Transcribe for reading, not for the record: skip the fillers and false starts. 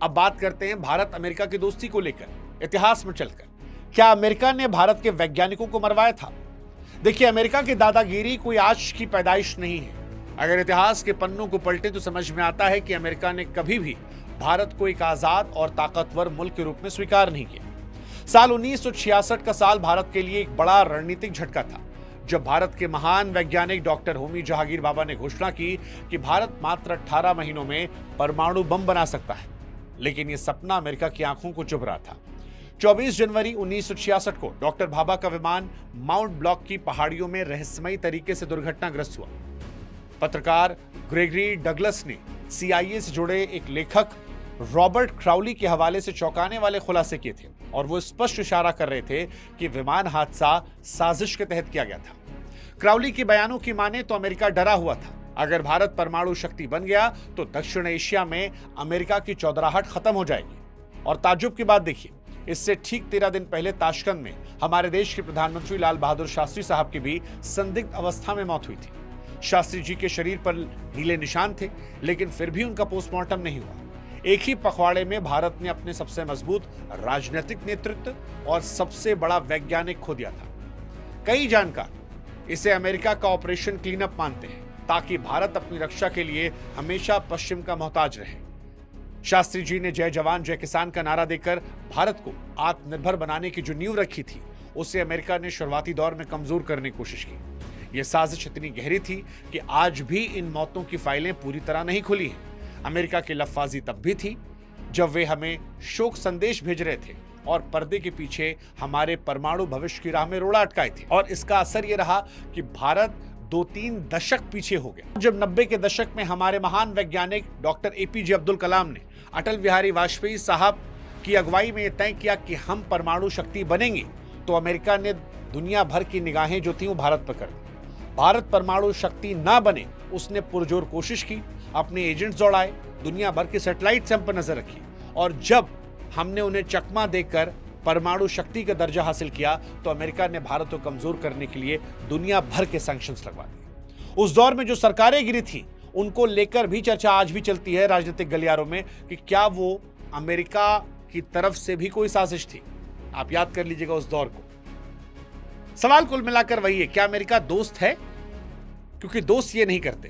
अब बात करते हैं भारत अमेरिका की दोस्ती को लेकर इतिहास में चलकर। क्या अमेरिका ने भारत के वैज्ञानिकों को मरवाया था? देखिए, अमेरिका की दादागिरी कोई आज की पैदाइश नहीं है। अगर इतिहास के पन्नों को पलटे तो समझ में आता है कि अमेरिका ने कभी भी भारत को एक आजाद और ताकतवर मुल्क के रूप में स्वीकार नहीं किया। साल 1966 का साल भारत के लिए एक बड़ा रणनीतिक झटका था, जब भारत के महान वैज्ञानिक डॉक्टर होमी जहांगीर बाबा ने घोषणा की कि भारत मात्र 18 महीनों में परमाणु बम बना सकता है। लेकिन यह सपना अमेरिका की आंखों को चुभ रहा था। 24 जनवरी 1966 को डॉक्टर भाभा का विमान माउंट ब्लॉक की पहाड़ियों में रहस्यमयी तरीके से दुर्घटनाग्रस्त हुआ। पत्रकार ग्रेगरी डगलस ने CIA से जुड़े एक लेखक रॉबर्ट क्राउली के हवाले से चौंकाने वाले खुलासे किए थे, और वो स्पष्ट इशारा कर रहे थे कि विमान हादसा साजिश के तहत किया गया था। क्राउली के बयानों की माने तो अमेरिका डरा हुआ था। अगर भारत परमाणु शक्ति बन गया तो दक्षिण एशिया में अमेरिका की चौधराहट खत्म हो जाएगी। और ताज्जुब की बात देखिए, इससे ठीक 13 दिन पहले ताशकंद में हमारे देश के प्रधानमंत्री लाल बहादुर शास्त्री साहब की भी संदिग्ध अवस्था में मौत हुई थी। शास्त्री जी के शरीर पर नीले निशान थे, लेकिन फिर भी उनका पोस्टमार्टम नहीं हुआ। एक ही पखवाड़े में भारत ने अपने सबसे मजबूत राजनीतिक नेतृत्व और सबसे बड़ा वैज्ञानिक खो दिया था। कई जानकार इसे अमेरिका का ऑपरेशन क्लीन अप मानते हैं, ताकि भारत अपनी रक्षा के लिए हमेशा पश्चिम का मोहताज रहे। शास्त्री जी ने जय जवान जय किसान का नारा देकर भारत को आत्मनिर्भर बनाने की जो नींव रखी थी, उसे अमेरिका ने शुरुआती दौर में कमजोर करने की कोशिश की। यह साजिश इतनी गहरी थी कि आज भी इन मौतों की फाइलें पूरी तरह नहीं खुली हैं। अमेरिका की लफ्फाजी तब भी थी जब वे हमें शोक संदेश भेज रहे थे और पर्दे के पीछे हमारे परमाणु भविष्य की राह में रोड़ा अटकाए थे। और इसका असर यह रहा कि भारत 2-3 दशक पीछे हो गया। जब 90 के दशक में हमारे महान वैज्ञानिक डॉक्टर APJ अब्दुल कलाम ने अटल बिहारी वाजपेयी साहब की अगुवाई में तय किया कि हम परमाणु शक्ति बनेंगे, तो अमेरिका ने दुनिया भर की निगाहें जो थी वो भारत पर कर दी। भारत परमाणु शक्ति ना बने, उसने पुरजोर कोशिश की, अपने एजेंट्स दौड़ाए, दुनिया भर के सैटेलाइट हम पर नजर रखी, और जब हमने उन्हें चकमा देकर परमाणु शक्ति का दर्जा हासिल किया, तो अमेरिका ने भारत को कमजोर करने के लिए दुनिया भर के सैंक्शंस लगवा दिए। उस दौर में जो सरकारें गिरी थी, उनको लेकर भी चर्चा आज भी चलती है राजनीतिक गलियारों में कि क्या वो अमेरिका की तरफ से भी कोई साजिश थी। आप याद कर लीजिएगा उस दौर को। सवाल कुल मिलाकर वही है, क्या अमेरिका दोस्त है? क्योंकि दोस्त ये नहीं करते।